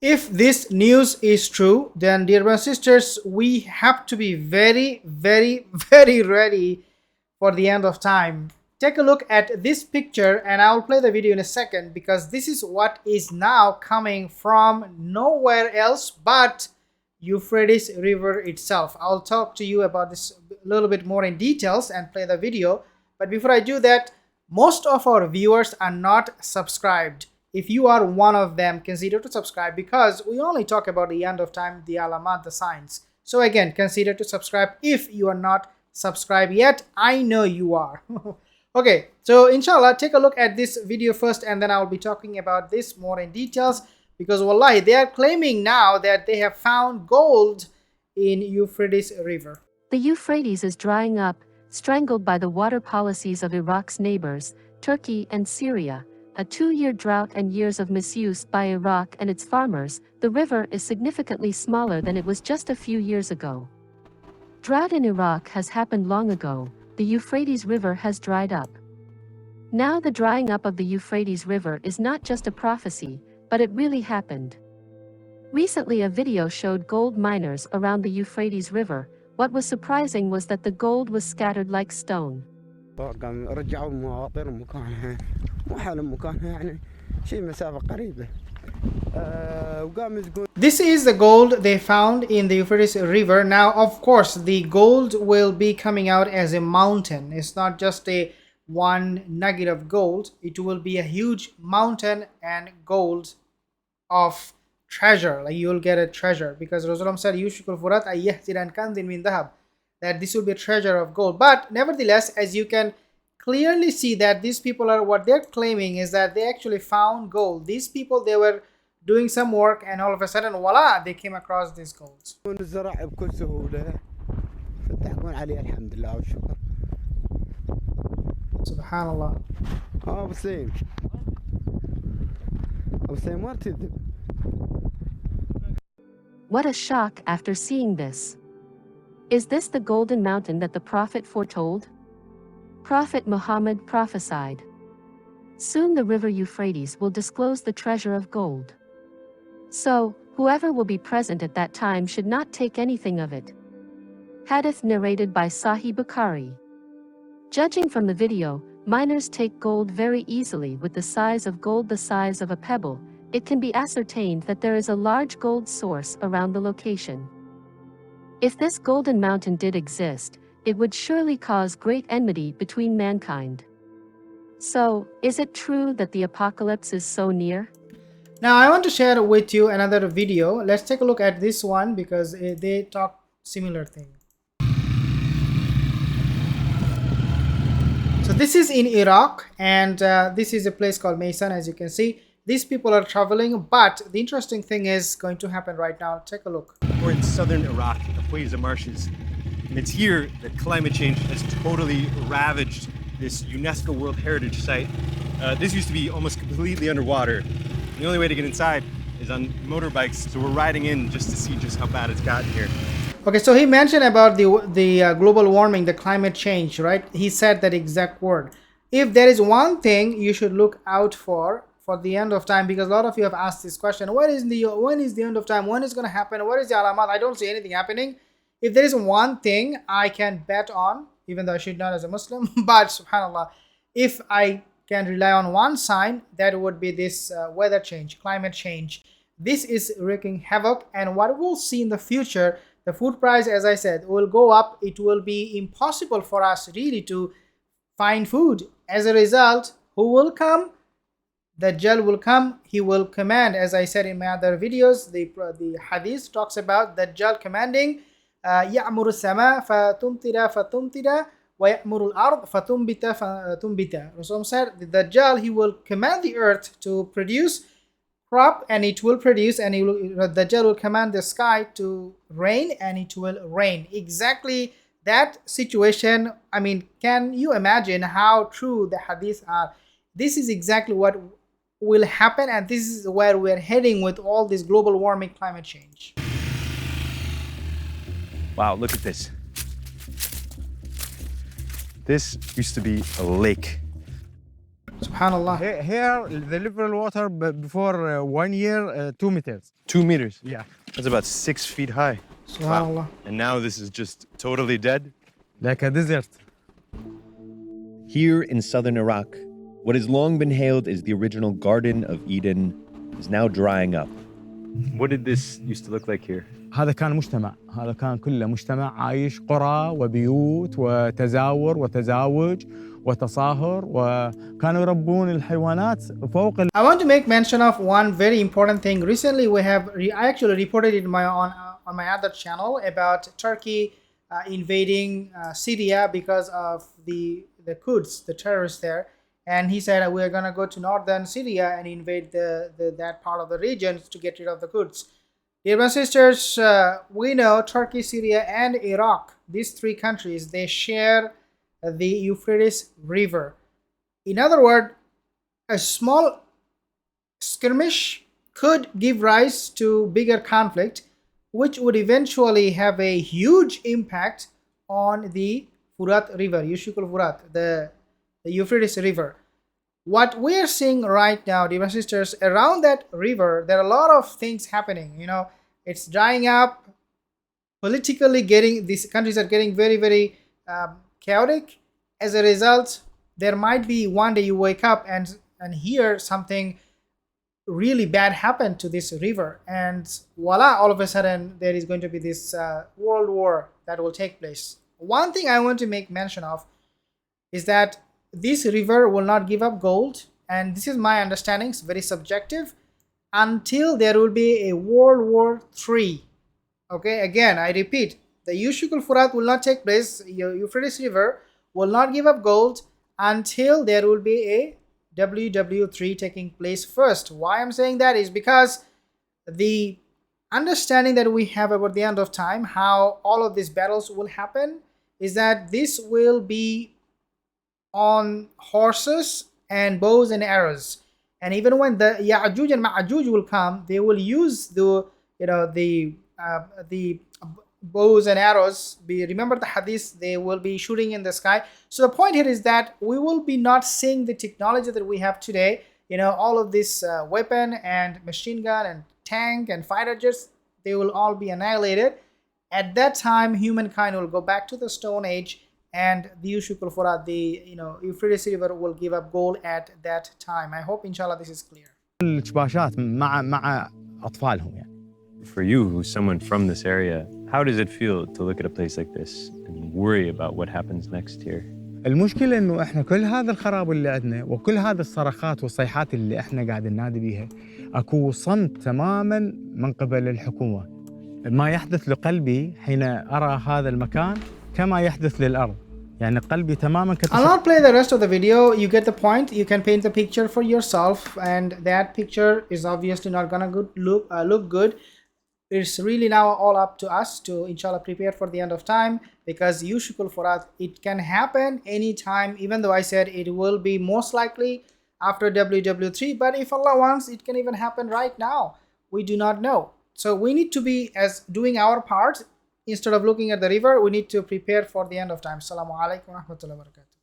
If this news is true, then dear brothers and sisters, we have to be very, very, very ready for the end of time. Take a look at this picture and I'll play the video in a second, because this is what is now coming from nowhere else but Euphrates River itself. I'll talk to you about this a little bit more in details and play the video. But before I do that, most of our viewers are not subscribed. If you are one of them, consider to subscribe, because we only talk about the end of time, the alamat, the signs. So again, consider to subscribe if you are not subscribed yet. I know you are. Okay, so inshallah, take a look at this video first and then I'll be talking about this more in details, because wallahi, they are claiming now that they have found gold in Euphrates River. The Euphrates is drying up, strangled by the water policies of Iraq's neighbors, Turkey and Syria. A 2-year drought and years of misuse by Iraq and its farmers, the river is significantly smaller than it was just a few years ago. Drought in Iraq has happened long ago. The Euphrates River has dried up. Now the drying up of the Euphrates River is not just a prophecy, but it really happened. Recently a video showed gold miners around the Euphrates River. What was surprising was that the gold was scattered like stone. This is the gold they found in the Euphrates River. Now, of course, the gold will be coming out as a mountain. It's not just a one nugget of gold. It will be a huge mountain and gold of treasure. Like you will get a treasure, because Rasulullah said, "Yushikul Furat ayyahtiran kandin min dahab," that this will be a treasure of gold. But nevertheless, as you can clearly see, that these people are, what they're claiming is that they actually found gold. These people, they were doing some work and all of a sudden, voila, they came across this gold. Subhanallah. What a shock after seeing this. Is this the golden mountain that the Prophet foretold? Prophet Muhammad prophesied. Soon the river Euphrates will disclose the treasure of gold. So, whoever will be present at that time should not take anything of it. Hadith narrated by Sahih Bukhari. Judging from the video, miners take gold very easily. With the size of gold the size of a pebble, it can be ascertained that there is a large gold source around the location. If this golden mountain did exist, it would surely cause great enmity between mankind. So, is it true that the apocalypse is so near? Now, I want to share with you another video. Let's take a look at this one, because they talk similar thing. So this is in Iraq, and this is a place called Maysan. As you can see, these people are traveling, but the interesting thing is going to happen right now. Take a look. We're in southern Iraq, the Furat marshes, and it's here that climate change has totally ravaged this UNESCO World Heritage Site. This used to be almost completely underwater. The only way to get inside is on motorbikes, so we're riding in just to see just how bad it's gotten here. Okay, so he mentioned about the global warming, the climate change, right? He said that exact word. If there is one thing you should look out for the end of time, because a lot of you have asked this question, when is the end of time? When is going to happen? What is the alamat? I don't see anything happening. If there is one thing I can bet on, even though I should not as a Muslim, but subhanallah, if I can rely on one sign, that would be this weather change, climate change. This is wreaking havoc, and what we'll see in the future, the food price, as I said, will go up. It will be impossible for us really to find food. As a result, who will come? Dajjal will come. He will command, as I said in my other videos, the hadith talks about Dajjal commanding, يأمر السماء فتمطر فتمطر ويأمر الأرض فتنبت فتنبت. Rasul said, the Dajjal, he will command the earth to produce crop, and it will produce, and Dajjal will command the sky to rain, and it will rain. Exactly that situation. I mean, can you imagine how true the hadiths are? This is exactly what will happen, and this is where we're heading with all this global warming, climate change. Wow, look at this. This used to be a lake. Subhanallah. Here, the level water before 1 year, 2 meters. 2 meters. Yeah. That's about 6 feet high. Subhanallah. And now this is just totally dead. Like a desert. Here in southern Iraq, what has long been hailed as the original Garden of Eden is now drying up. What did this used to look like here? هذا كان مجتمع، هذا كان كله مجتمع عايش قرى وبيوت وتزاور وتزاوج وتصاهر وكانوا يربون الحيوانات فوق I want to make mention of one very important thing. Recently, I actually reported it on my other channel about Turkey invading Syria because of the Kurds, the terrorists there. And he said we are going to go to northern Syria and invade that part of the region to get rid of the Kurds. Dear brothers and sisters, we know Turkey, Syria, and Iraq, these three countries, they share the Euphrates River. In other words, a small skirmish could give rise to bigger conflict, which would eventually have a huge impact on the Furat River, Yushikul Furat, the Euphrates River. What we are seeing right now, dear sisters, around that river, there are a lot of things happening. You know, it's drying up. Politically, these countries are getting very, very chaotic. As a result, there might be one day you wake up and hear something really bad happen to this river, and voila, all of a sudden there is going to be this world war that will take place. One thing I want to make mention of is that this river will not give up gold, and this is my understanding, it's very subjective, until there will be a World War III. Okay, again, I repeat, the Yushikul Furat will not take place, Euphrates River will not give up gold until there will be a WW3 taking place first. Why I'm saying that is because the understanding that we have about the end of time, how all of these battles will happen, is that this will be on horses and bows and arrows. And even when the Yajuj and Majuj will come, they will use the bows and arrows. Remember the hadith, they will be shooting in the sky. So the point here is that we will be not seeing the technology that we have today. You know, all of this weapon and machine gun and tank and fighter jets, they will all be annihilated. At that time, humankind will go back to the Stone Age, and the Yushikul Furat, the Euphrates River will give up gold at that time. I hope, inshallah, this is clear. الشباشات مع أطفالهم يعني. For you, who's someone from this area, how does it feel to look at a place like this and worry about what happens next here? المشكلة إنه إحنا كل هذا الخراب اللي عندنا وكل هذا الصرخات والصيحات اللي إحنا قاعد ننادي بيها أكو صمت تماماً من قبل الحكومة. ما يحدث لقلبي حين أرى هذا المكان كما يحدث للأرض. يعني قلبي تماماً I'll not play the rest of the video. You get the point. You can paint the picture for yourself, and that picture is obviously not gonna look good. It's really now all up to us to, inshallah, prepare for the end of time, because Yushikul Furat, it can happen anytime, even though I said it will be most likely after WW3, but if Allah wants, it can even happen right now. We do not know. So we need to be as doing our part. Instead of looking at the river, we need to prepare for the end of time. Assalamu alaikum wa rahmatullahi wa barakatuh.